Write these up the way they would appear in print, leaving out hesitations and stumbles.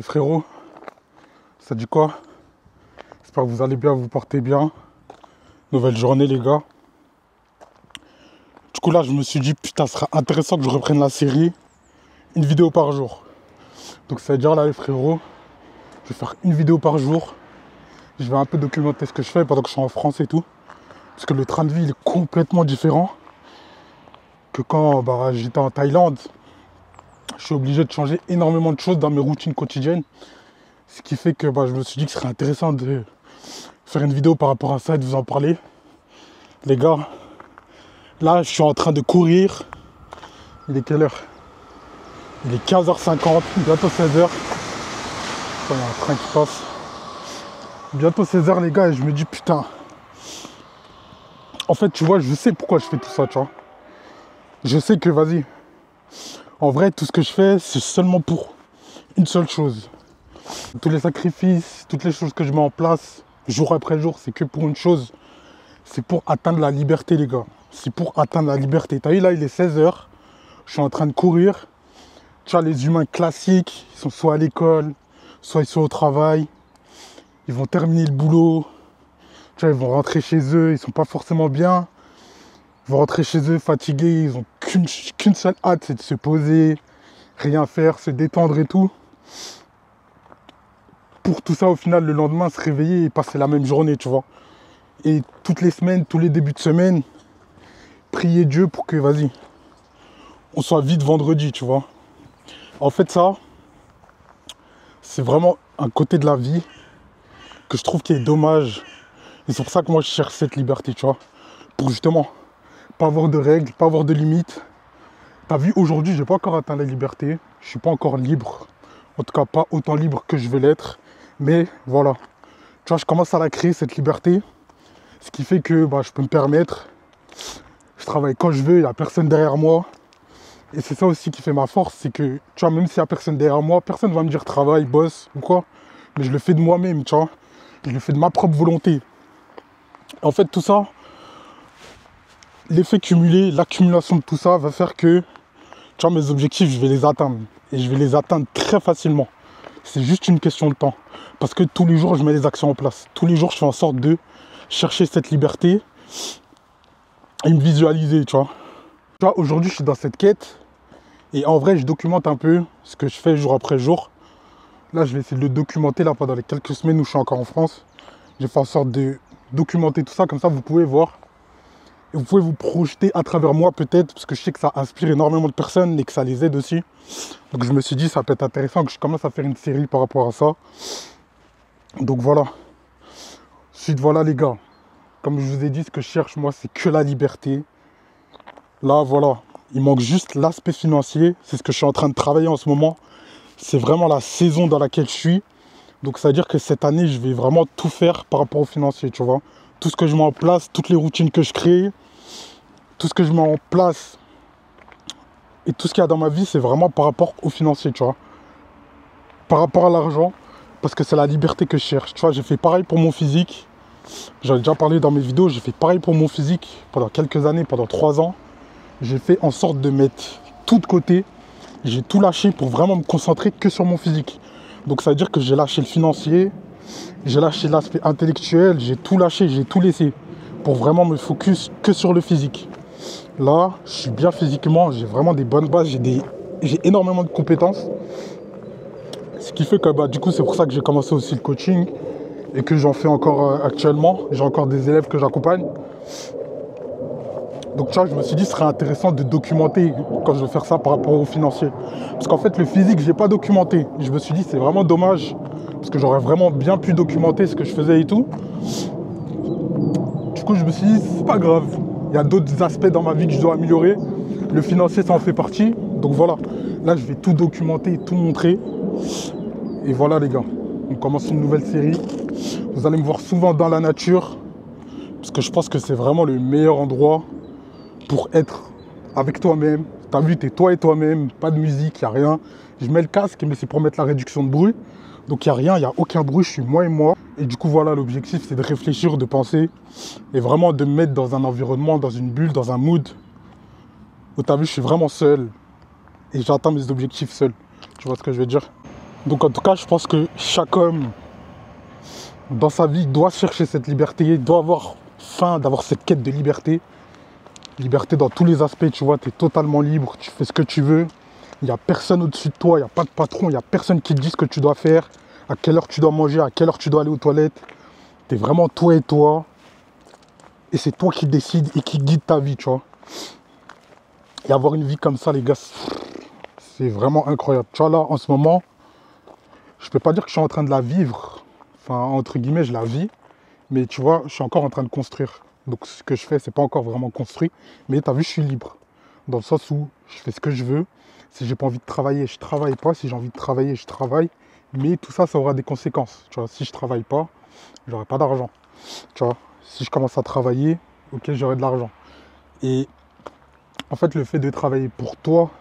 Les frérots, ça dit quoi? J'espère que vous allez bien, vous portez bien. Nouvelle journée les gars. Du coup là je me suis dit putain ce sera intéressant que je reprenne la série. Une vidéo par jour. Donc ça veut dire là les frérots, je vais faire une vidéo par jour. Je vais un peu documenter ce que je fais pendant que je suis en France et tout. Parce que le train de vie il est complètement différent que quand j'étais en Thaïlande. Je suis obligé de changer énormément de choses dans mes routines quotidiennes. Ce qui fait que je me suis dit que ce serait intéressant de faire une vidéo par rapport à ça et de vous en parler. Les gars, là je suis en train de courir. Il est quelle heure? Il est 15h50, bientôt 16h. Il y a un train qui passe. Bientôt 16h les gars et je me dis putain. En fait tu vois, je sais pourquoi je fais tout ça, tu vois. Je sais que vas-y. En vrai, tout ce que je fais, c'est seulement pour une seule chose. Tous les sacrifices, toutes les choses que je mets en place, jour après jour, c'est que pour une chose. C'est pour atteindre la liberté, les gars. C'est pour atteindre la liberté. T'as vu, là, il est 16h. Je suis en train de courir. Tu vois, les humains classiques, ils sont soit à l'école, soit ils sont au travail. Ils vont terminer le boulot. Tu vois, ils vont rentrer chez eux. Ils sont pas forcément bien. Ils vont rentrer chez eux fatigués. Ils ont qu'une seule hâte, c'est de se poser, rien faire, se détendre et tout. Pour tout ça, au final, le lendemain, se réveiller et passer la même journée, tu vois. Et toutes les semaines, tous les débuts de semaine, prier Dieu pour que, vas-y, on soit vite vendredi, tu vois. En fait, ça, c'est vraiment un côté de la vie que je trouve qui est dommage. Et c'est pour ça que moi, je cherche cette liberté, tu vois. Pour justement pas avoir de règles, pas avoir de limites. T'as vu, aujourd'hui, j'ai pas encore atteint la liberté. Je suis pas encore libre. En tout cas, pas autant libre que je veux l'être. Mais voilà. Tu vois, je commence à la créer, cette liberté. Ce qui fait que je peux me permettre. Je travaille quand je veux, il n'y a personne derrière moi. Et c'est ça aussi qui fait ma force. C'est que, tu vois, même s'il n'y a personne derrière moi, personne ne va me dire travail, bosse ou quoi. Mais je le fais de moi-même, tu vois. Je le fais de ma propre volonté. En fait, tout ça, l'effet cumulé, l'accumulation de tout ça va faire que, tu vois, mes objectifs, je vais les atteindre. Et je vais les atteindre très facilement. C'est juste une question de temps. Parce que tous les jours, je mets les actions en place. Tous les jours, je fais en sorte de chercher cette liberté et me visualiser, tu vois. Tu vois, aujourd'hui, je suis dans cette quête. Et en vrai, je documente un peu ce que je fais jour après jour. Là, je vais essayer de le documenter là, pendant les quelques semaines où je suis encore en France. J'ai fait en sorte de documenter tout ça. Comme ça, vous pouvez voir. Et vous pouvez vous projeter à travers moi peut-être, parce que je sais que ça inspire énormément de personnes et que ça les aide aussi. Donc je me suis dit, ça peut être intéressant que je commence à faire une série par rapport à ça. Donc voilà. Ensuite, voilà les gars. Comme je vous ai dit, ce que je cherche, moi, c'est que la liberté. Là, voilà. Il manque juste l'aspect financier. C'est ce que je suis en train de travailler en ce moment. C'est vraiment la saison dans laquelle je suis. Donc ça veut dire que cette année, je vais vraiment tout faire par rapport au financier, tu vois. Tout ce que je mets en place, toutes les routines que je crée, tout ce que je mets en place et tout ce qu'il y a dans ma vie, c'est vraiment par rapport au financier, tu vois. Par rapport à l'argent, parce que c'est la liberté que je cherche. Tu vois, j'ai fait pareil pour mon physique. J'en ai déjà parlé dans mes vidéos, j'ai fait pareil pour mon physique pendant quelques années, pendant 3 ans. J'ai fait en sorte de mettre tout de côté. J'ai tout lâché pour vraiment me concentrer que sur mon physique. Donc ça veut dire que j'ai lâché le financier, j'ai lâché l'aspect intellectuel, j'ai tout lâché, j'ai tout laissé pour vraiment me focus que sur le physique. Là, je suis bien physiquement, j'ai vraiment des bonnes bases, j'ai énormément de compétences. Ce qui fait que du coup, c'est pour ça que j'ai commencé aussi le coaching et que j'en fais encore actuellement. J'ai encore des élèves que j'accompagne. Donc tu vois, je me suis dit ce serait intéressant de documenter quand je vais faire ça par rapport au financier. Parce qu'en fait, le physique, je n'ai pas documenté. Je me suis dit c'est vraiment dommage parce que j'aurais vraiment bien pu documenter ce que je faisais et tout. Du coup, je me suis dit c'est pas grave. Il y a d'autres aspects dans ma vie que je dois améliorer. Le financier, ça en fait partie. Donc voilà, là, je vais tout documenter, tout montrer. Et voilà les gars, on commence une nouvelle série. Vous allez me voir souvent dans la nature. Parce que je pense que c'est vraiment le meilleur endroit pour être avec toi-même. T'as vu, t'es toi et toi-même, pas de musique, il n'y a rien. Je mets le casque, mais c'est pour mettre la réduction de bruit. Donc il n'y a rien, il n'y a aucun bruit, je suis moi et moi. Et du coup, voilà, l'objectif, c'est de réfléchir, de penser. Et vraiment de me mettre dans un environnement, dans une bulle, dans un mood. Où t'as vu, je suis vraiment seul. Et j'atteins mes objectifs seul. Tu vois ce que je veux dire? Donc en tout cas, je pense que chaque homme, dans sa vie, doit chercher cette liberté, doit avoir faim d'avoir cette quête de liberté. Liberté dans tous les aspects, tu vois, tu es totalement libre, tu fais ce que tu veux. Il n'y a personne au-dessus de toi, il n'y a pas de patron, il n'y a personne qui te dit ce que tu dois faire, à quelle heure tu dois manger, à quelle heure tu dois aller aux toilettes. Tu es vraiment toi et toi. Et c'est toi qui décides et qui guide ta vie, tu vois. Et avoir une vie comme ça, les gars, c'est vraiment incroyable. Tu vois, là, en ce moment, je peux pas dire que je suis en train de la vivre. Enfin, entre guillemets, je la vis. Mais tu vois, je suis encore en train de construire. Donc ce que je fais, c'est pas encore vraiment construit. Mais tu as vu, je suis libre. Dans le sens où je fais ce que je veux. Si j'ai pas envie de travailler, je travaille pas. Si j'ai envie de travailler, je travaille. Mais tout ça, ça aura des conséquences. Tu vois, si je travaille pas, j'aurai pas d'argent. Tu vois, si je commence à travailler, ok, j'aurai de l'argent. Et en fait, le fait de travailler pour toi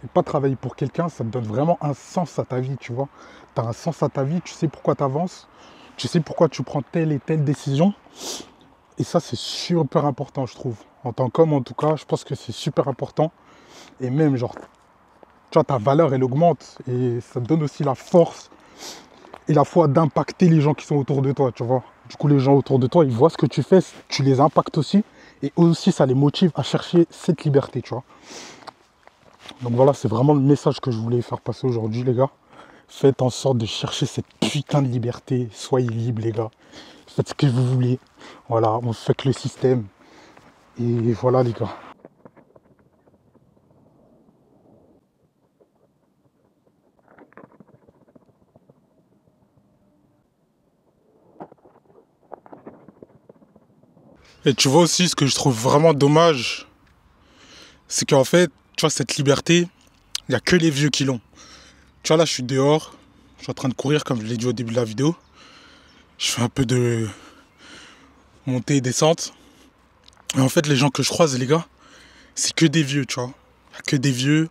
et pas travailler pour quelqu'un, ça te donne vraiment un sens à ta vie, tu vois. Tu as un sens à ta vie, tu sais pourquoi tu avances, tu sais pourquoi tu prends telle et telle décision. Et ça, c'est super important, je trouve. En tant qu'homme, en tout cas, je pense que c'est super important. Et même, genre, tu vois, ta valeur, elle augmente. Et ça te donne aussi la force et la foi d'impacter les gens qui sont autour de toi, tu vois. Du coup, les gens autour de toi, ils voient ce que tu fais, tu les impactes aussi. Et aussi, ça les motive à chercher cette liberté, tu vois. Donc voilà, c'est vraiment le message que je voulais faire passer aujourd'hui, les gars. Faites en sorte de chercher cette putain de liberté. Soyez libres, les gars. Faites ce que vous voulez. Voilà, on fait que le système. Et voilà, les gars. Et tu vois aussi, ce que je trouve vraiment dommage, c'est qu'en fait, tu vois, cette liberté, il n'y a que les vieux qui l'ont. Tu vois, là, je suis dehors. Je suis en train de courir, comme je l'ai dit au début de la vidéo. Je fais un peu de montée et descente. Et en fait, les gens que je croise, les gars, c'est que des vieux, tu vois. Il n'y a que des vieux.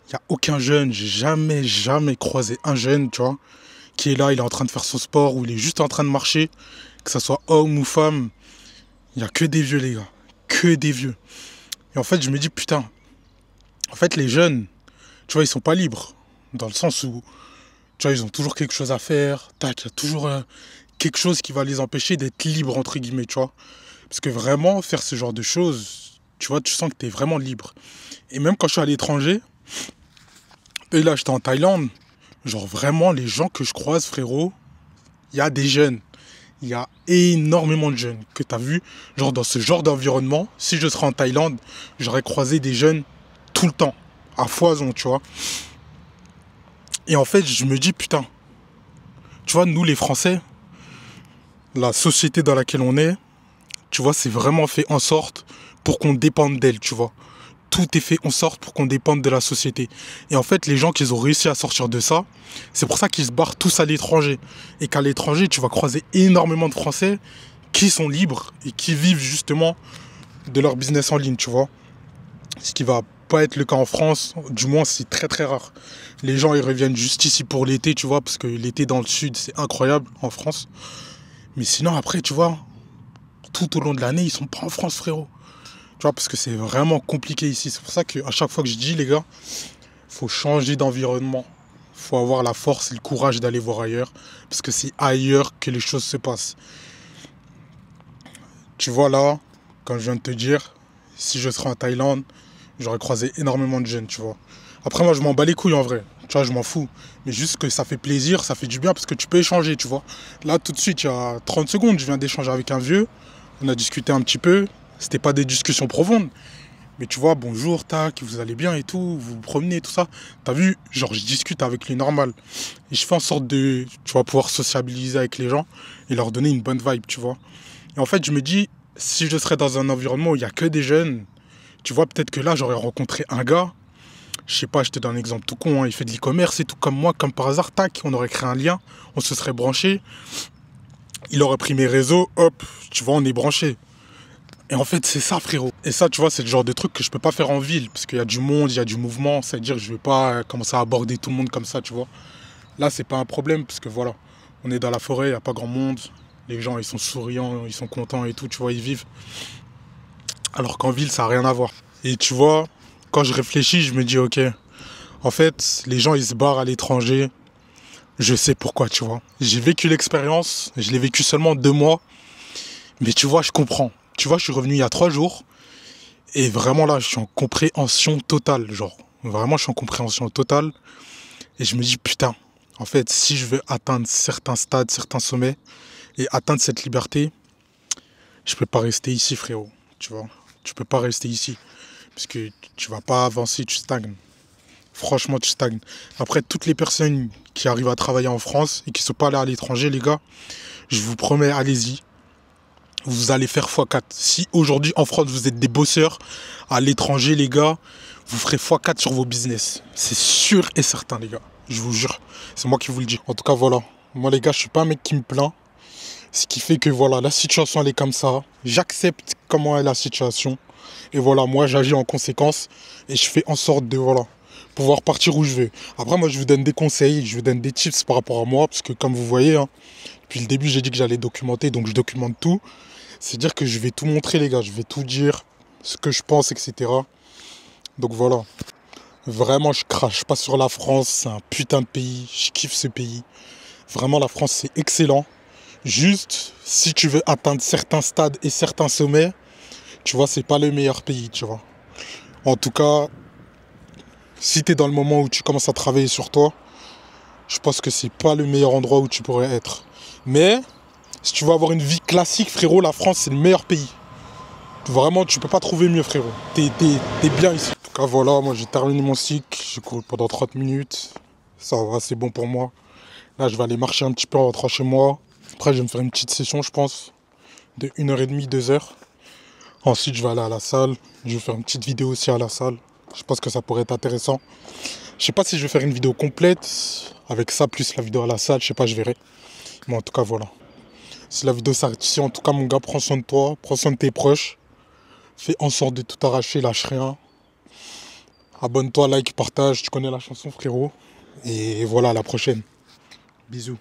Il n'y a aucun jeune. J'ai jamais croisé un jeune, tu vois, qui est là, il est en train de faire son sport ou il est juste en train de marcher. Que ça soit homme ou femme. Il n'y a que des vieux, les gars. Que des vieux. Et en fait, je me dis, putain, en fait, les jeunes, tu vois, ils sont pas libres. Dans le sens où, tu vois, ils ont toujours quelque chose à faire. Tac, il y a toujours quelque chose qui va les empêcher d'être libres, entre guillemets, tu vois. Parce que vraiment, faire ce genre de choses, tu vois, tu sens que tu es vraiment libre. Et même quand je suis à l'étranger, et là, j'étais en Thaïlande, genre vraiment, les gens que je croise, frérot, il y a des jeunes. Il y a énormément de jeunes que tu as vu. Genre, dans ce genre d'environnement, si je serais en Thaïlande, j'aurais croisé des jeunes tout le temps, à foison, tu vois. Et en fait, je me dis, putain, tu vois, nous les Français, la société dans laquelle on est, tu vois, c'est vraiment fait en sorte pour qu'on dépende d'elle, tu vois. Tout est fait en sorte pour qu'on dépende de la société. Et en fait, les gens qui ont réussi à sortir de ça, c'est pour ça qu'ils se barrent tous à l'étranger. Et qu'à l'étranger, tu vas croiser énormément de Français qui sont libres et qui vivent justement de leur business en ligne, tu vois. Ce qui va pas être le cas en France, du moins c'est très très rare. Les gens ils reviennent juste ici pour l'été, tu vois, parce que l'été dans le sud c'est incroyable en France. Mais sinon après, tu vois, tout au long de l'année ils sont pas en France, frérot. Tu vois, parce que c'est vraiment compliqué ici. C'est pour ça qu'à chaque fois que je dis, les gars, faut changer d'environnement. Faut avoir la force et le courage d'aller voir ailleurs. Parce que c'est ailleurs que les choses se passent. Tu vois là, comme je viens de te dire, si je serais en Thaïlande, j'aurais croisé énormément de jeunes, tu vois. Après, moi, je m'en bats les couilles en vrai. Tu vois, je m'en fous. Mais juste que ça fait plaisir, ça fait du bien parce que tu peux échanger, tu vois. Là, tout de suite, il y a 30 secondes, je viens d'échanger avec un vieux. On a discuté un petit peu. C'était pas des discussions profondes. Mais tu vois, bonjour, tac, vous allez bien et tout, vous vous promenez, tout ça. T'as vu, genre, je discute avec lui normal. Et je fais en sorte de, tu vois, pouvoir sociabiliser avec les gens et leur donner une bonne vibe, tu vois. Et en fait, je me dis, si je serais dans un environnement où il n'y a que des jeunes, tu vois, peut-être que là, j'aurais rencontré un gars. Je sais pas, je te donne un exemple tout con, hein, il fait de l'e-commerce et tout comme moi, comme par hasard, tac, on aurait créé un lien, on se serait branché. Il aurait pris mes réseaux, hop, tu vois, on est branché. Et en fait, c'est ça, frérot. Et ça, tu vois, c'est le genre de truc que je peux pas faire en ville, parce qu'il y a du monde, il y a du mouvement, c'est-à-dire que je vais pas commencer à aborder tout le monde comme ça, tu vois. Là, c'est pas un problème, parce que voilà, on est dans la forêt, il n'y a pas grand monde, les gens, ils sont souriants, ils sont contents et tout, tu vois, ils vivent. Alors qu'en ville, ça n'a rien à voir. Et tu vois, quand je réfléchis, je me dis, ok, en fait, les gens, ils se barrent à l'étranger Je sais pourquoi, tu vois. J'ai vécu l'expérience, je l'ai vécu seulement 2 mois, mais tu vois, je comprends. Tu vois, je suis revenu il y a 3 jours, et vraiment là, je suis en compréhension totale, genre. Vraiment, je suis en compréhension totale, et je me dis, putain, en fait, si je veux atteindre certains stades, certains sommets, et atteindre cette liberté, je peux pas rester ici, frérot, tu vois. Tu peux pas rester ici, parce que tu vas pas avancer, tu stagnes. Franchement, tu stagnes. Après, toutes les personnes qui arrivent à travailler en France et qui ne sont pas allées à l'étranger, les gars, je vous promets, allez-y. Vous allez faire x4. Si aujourd'hui, en France, vous êtes des bosseurs, à l'étranger, les gars, vous ferez x4 sur vos business. C'est sûr et certain, les gars. Je vous jure. C'est moi qui vous le dis. En tout cas, voilà. Moi, les gars, je suis pas un mec qui me plaint. Ce qui fait que, voilà, la situation, elle est comme ça. J'accepte comment est la situation. Et voilà, moi, j'agis en conséquence. Et je fais en sorte de, voilà, pouvoir partir où je veux. Après, moi, je vous donne des conseils, je vous donne des tips par rapport à moi, parce que comme vous voyez, hein, depuis le début, j'ai dit que j'allais documenter, donc je documente tout. C'est-à-dire que je vais tout montrer, les gars, je vais tout dire, ce que je pense, etc. Donc voilà. Vraiment, je crache pas sur la France, c'est un putain de pays, je kiffe ce pays. Vraiment, la France, c'est excellent. Juste, si tu veux atteindre certains stades et certains sommets, tu vois, c'est pas le meilleur pays, tu vois. En tout cas, si tu es dans le moment où tu commences à travailler sur toi, je pense que c'est pas le meilleur endroit où tu pourrais être. Mais, si tu veux avoir une vie classique, frérot, la France, c'est le meilleur pays. Vraiment, tu peux pas trouver mieux, frérot. T'es bien ici. En tout cas, voilà, moi j'ai terminé mon cycle. J'ai couru pendant 30 minutes. Ça va, c'est bon pour moi. Là, je vais aller marcher un petit peu en rentrant chez moi. Après, je vais me faire une petite session, je pense, de 1h30, 2h. Ensuite, je vais aller à la salle. Je vais faire une petite vidéo aussi à la salle. Je pense que ça pourrait être intéressant. Je sais pas si je vais faire une vidéo complète avec ça plus la vidéo à la salle, je sais pas, je verrai. Mais en tout cas, voilà. Si la vidéo s'arrête ici, en tout cas, mon gars, prends soin de toi, prends soin de tes proches. Fais en sorte de tout arracher, lâche rien. Abonne-toi, like, partage, tu connais la chanson, frérot. Et voilà, à la prochaine. Bisous.